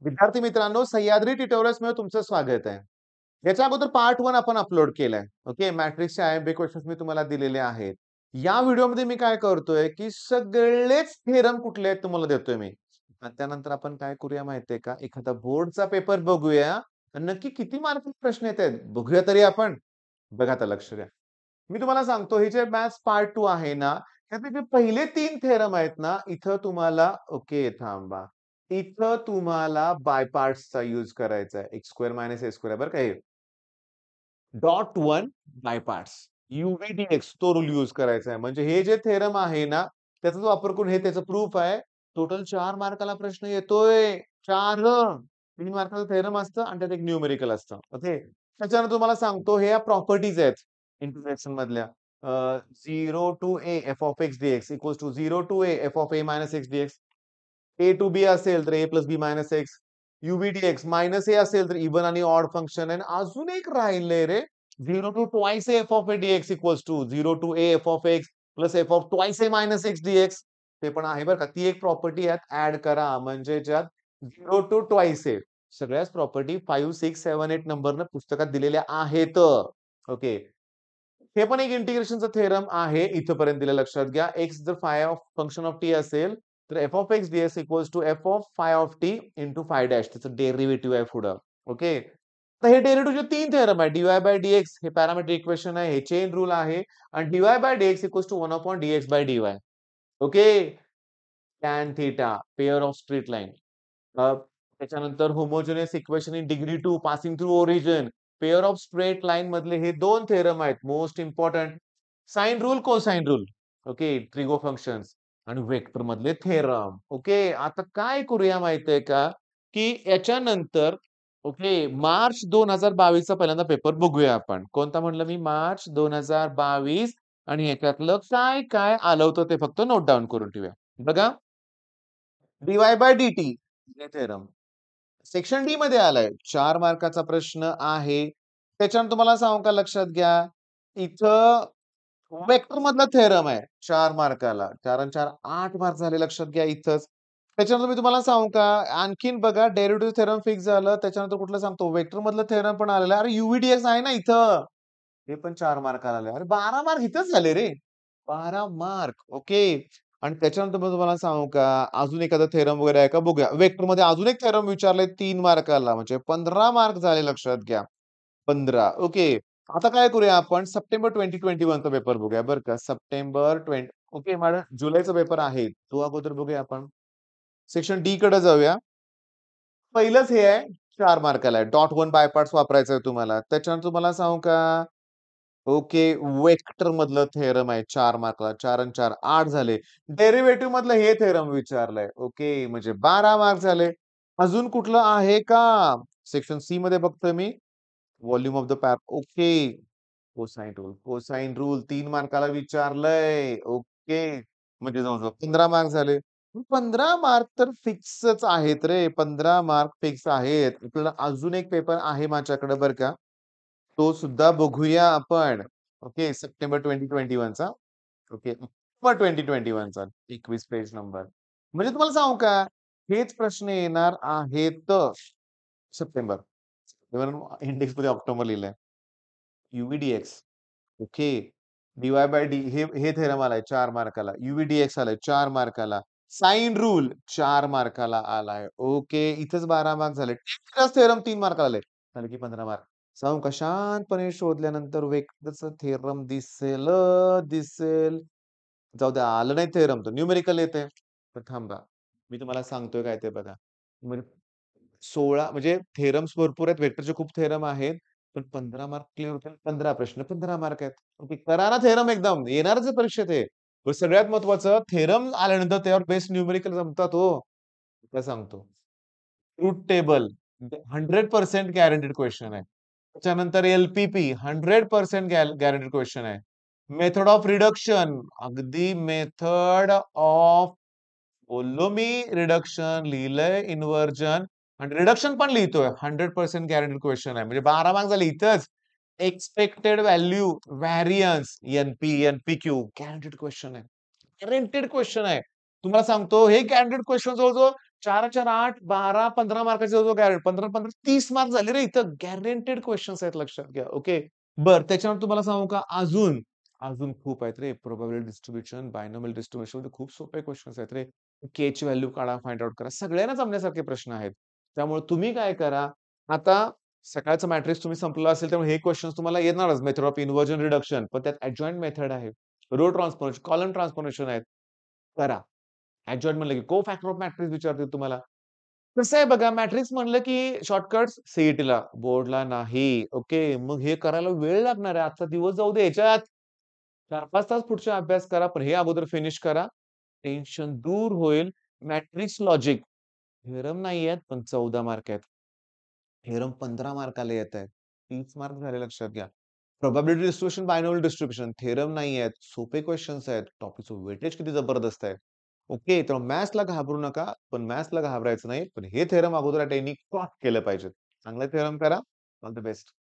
विद्यार्थी मित्रांनो, सह्याद्री ट्युटोरियल्समध्ये तुमचं स्वागत आहे. याच्या अगोदर पार्ट 1 आपण अपलोड केलाय. ओके, मॅट्रिक्सचे आयएमपी क्वेश्चन्स मी तुम्हाला दिलेले आहेत. या व्हिडिओमध्ये मी काय करतोय, की सगळेच थेरम कुठले आहेत तुम्हाला देतोय मी. आणि त्यानंतर आपण काय करूया माहितीये का, एखादा बोर्डचा पेपर बघूया. आणि नक्की किती मार्काचे प्रश्न येतायत बघूया तरी आपण. बघा आता लक्ष द्या. मी तुम्हाला सांगतो हे जे मॅथ्स पार्ट 2 आहे ना, त्यातले जे पहिले 3 थेरम आहेत ना, इथं तुम्हाला ओके थांबा. इथं तुम्हाला बाय पार्ट्सचा यूज करायचा आहे. एक्स स्क्वेअर मायनस ए स्क्वेअर बरं का हे. Dot 1 by parts. यूव्हीडीएक्स तो रूल यूज करायचा आहे. म्हणजे हे जे थेरम आहे ना, त्याचाच वापर करून हे त्याचं प्रूफ आहे. टोटल 4 मार्काला प्रश्न येतोय. 4 3 मार्काचं थेरम असतं आणि त्यात एक न्यूमेरिकल असतं. ओके. त्याच्यानंतर तुम्हाला सांगतो हे या प्रॉपर्टीज आहेत इंटिग्रेशन मधल्या. 0 to a f of x dx equals to 0 to a f of a minus x dx. A to b असेल तर a plus b minus x. यूबीडीएक्स मायनस ए असेल तर इव्हन आणि ऑड फंक्शन आहे. आणि अजून एक राहिलंय रे. 0 to twice f of a dx equals to 0 to a f of x plus f of twice a minus x dx. ते पण आहे बरं का. ती एक प्रॉपर्टी यात ऍड करा म्हणजे ज्यात 0 टू ट्वाइस ए सगळ्याच प्रॉपर्टी 5, 6, 7, 8 नंबरनं पुस्तकात दिलेल्या आहेत. ओके. हे पण एक इंटिग्रेशनचा थेरम आहे. इथपर्यंत दिलं लक्षात घ्या. एक्स जर phi of function of t असेल तर f of x dx equals to f of phi of t into phi dash त्याचं डेरिव्हेटिव्ह आहे पुढं. ओके. तर हे डेरिव्हेटिव्हचे 3 थेरम आहे. डीवाय बाय डीएक्स हे पॅरामेट्रिक इक्वेशन आहे. हे चेन रूल आहे. आणि dy by dx equals to 1 upon dx by dy. Okay. Tan theta pair of straight line. त्याच्यानंतर homogeneous equation in degree 2 passing through origin. Pair of straight line मधले हे 2 theorem आहेत. Most important. Sine rule, cosine rule. Okay. Trigo functions आणि vector मधले theorem. Okay. आता काय करूया माहितीये का, की याच्यानंतर ओके मार्च 2022 चा पहिल्यांदा पेपर बघूया आपण. कोणता म्हणलं मी? मार्च 2022. आणि ह्याच्यातलं काय काय आलं होतं ते फक्त नोट डाउन करून ठेवूया. बघा. dy बाय dt हे थेरम. सेक्शन डी मध्ये आलाय. 4 मार्काचा प्रश्न आहे. त्याच्यानंतर तुम्हाला सांगू का लक्षात घ्या. इथं वेक्टर मधला थेरम आहे 4 मार्काला. 4 आणि 4 8 मार्क झाले लक्षात घ्या इथंच. त्याच्यानंतर मी तुम्हाला सांगू का आणखीन बघा डेरिव्हेटिव्ह थेरम फिक्स झालं. त्याच्यानंतर कुठलं सांगतो वेक्टर मधलं थेरम पण आलेलं आहे. अरे यूव्हीडीएक्स आहे ना इथं. हे पण 4 मार्काला आले. अरे 12 मार्क इथंच झाले रे. 12 मार्क. ओके. आणि त्याच्यानंतर मी तुम्हाला सांगू का अजून एखादा थेरम वगैरे आहे का बघूया. वेक्टरमध्ये अजून एक थेरम विचारलंय 3 मार्काला म्हणजे 15 मार्क झाले लक्षात घ्या. 15. ओके. आता काय करूया आपण सप्टेंबर 2021 चा पेपर बघूया बरं का. सप्टेंबर 20 ओके मॅडम जुलैचा पेपर आहे. तो अगोदर बघूया आपण. सेक्शन डी कडे जाऊया. पहिलंच हे आहे 4 मार्काला आहे. डॉट 1 बाय पार्ट्स वापरायचं आहे तुम्हाला. त्याच्यानंतर तुम्हाला सांगू का ओके. वेक्टर मधलं थेरम आहे 4 मार्काला. 4 आणि 4 8 झाले. डेरिव्हेटिव्ह मधलं हे थेरम विचारलंय. ओके. म्हणजे 12 मार्क झाले. अजून कुठलं आहे का? सेक्शन सी मध्ये बघतोय मी. Volume of the okay. Cosine rule. Cosine rule 3 मार्काला विचारलंय. ओके. म्हणजे जवळ-जवळ 15 मार्क झाले. 15 मार्क तर फिक्सच आहेत रे. 15 मार्क फिक्स आहेत. आपल्याला अजून एक पेपर आहे माझ्याकडे बरं का. तो सुद्धा बघूया आपण. ओके. सप्टेंबर 2021 चा. ओके. ऑक्टोबर 2021 चा 21 पेज नंबर. म्हणजे तुम्हाला सांगू का हेच प्रश्न येणार आहेत. सप्टेंबर. इंडेक्समध्ये ऑक्टोबर लिहिलंय. यूव्हीडीएक्स. ओके. डी-वाय बाय डी हे थेरम आलाय 4 मार्काला. यूव्हीडीएक्स आलाय 4 मार्काला. साइन रूल 4 मार्काला आलाय. ओके. इथेच 12 मार्क झाले. टेलरच थेरम 3 मार्काला आले. झाले की 15 मार्क. सांगू का शांतपणे शोधल्यानंतर वेक्टरचं थेरम दिसेल. दिसेल. जाऊ द्या आलं नाही थेरम तर न्यूमेरिकल येतंय. तर थांबा. मी तुम्हाला सांगतोय काय ते बघा. म्हणजे 16 म्हणजे थेरम्स भरपूर आहेत. वेक्टरचे खूप थेरम आहेत. पण 15 मार्क क्लिअर होतील. 15 प्रश्न 15 मार्क आहेत. ओके. करा ना थेरम एकदम. येणारच आहे परीक्षेत हे. पण सगळ्यात महत्वाचं थेरम आल्यानंतर त्यावर बेस्ड न्यूमेरिकल जमतात हो. काय सांगतो. ट्रुथ टेबल 100% गॅरंटेड क्वेश्चन आहे. त्याच्यानंतर एल-पी-पी 100% गॅरंटेड क्वेश्चन आहे. मेथड ऑफ रिडक्शन अगदी मेथड ऑफ बोललो मी रिडक्शन लिहिलंय इन्व्हर्जन आणि रिडक्शन पण लिहितोय. 100% गॅरंटेड क्वेश्चन आहे. म्हणजे 12 मार्क झाले इथंच. Expected value variance N-P, N-P-Q guaranteed question आहे. गॅरंटेड क्वेश्चन आहे. तुम्हाला सांगतो हे गॅरंटेड क्वेश्चन जवळ-जवळ 4 4 8 12 15 मार्काचे जवळ-जवळ गॅरंटी 15-15 30 मार्क झाले रे इथं गॅरंटेड क्वेशन्स आहेत लक्षात घ्या. ओके. बरं त्याच्यानंतर तुम्हाला सांगू का अजून खूप आहेत रे. प्रोबॅबिलिटी डिस्ट्रिब्युशन, बायनॉमियल डिस्ट्रिब्युशन मध्ये खूप सोपे क्वेशन्स आहेत रे. के ची व्हॅल्यू काढा, फाइंड आउट करा. सगळ्यांना जमण्यासारखे प्रश्न आहेत. त्यामुळे तुम्ही काय करा, आता सकाळचं मॅट्रिक्स तुम्ही संपलं असेल, त्यामुळे हे क्वेशन्स तुम्हाला येणारच. मेथड ऑफ इन्व्हर्जन रिडक्शन, पण त्यात अडजॉइंट मेथड आहे. रो ट्रान्सफॉर्मेशन, कॉलम ट्रान्सफॉर्मेशन आहेत. करा. ॲडजॉइंट म्हणलं की को-फॅक्टर ऑफ मॅट्रिक्स विचारतील तुम्हाला. कसं आहे बघा, मॅट्रिक्स म्हणलं की शॉर्टकट्स सी-ई-टीला, बोर्डला नाही. ओके. मग हे करायला वेळ लागणार आहे. आजचा दिवस जाऊ दे ह्याच्यात. 4-5 तास पुढचा अभ्यास करा, पण हे अगोदर फिनिश करा. टेन्शन दूर होईल. मॅट्रिक्स लॉजिक थेरम नाही आहेत, पण 14 मार्क आहेत. थेरम 15 मार्काला येत आहेत. 30 मार्क झाले लक्षात घ्या. Probability distribution, binomial distribution theorem नाही आहेत. सोपे क्वेशन्स आहेत. टॉपिकचं वेटेज किती जबरदस्त आहे. ओके. तर मॅथ्सला घाबरू नका. पण मॅथ्सला घाबरायचं नाही. पण हे थेरम अगोदर at any कॉस्ट केलं पाहिजे. चांगलं थेरम करा. All the best.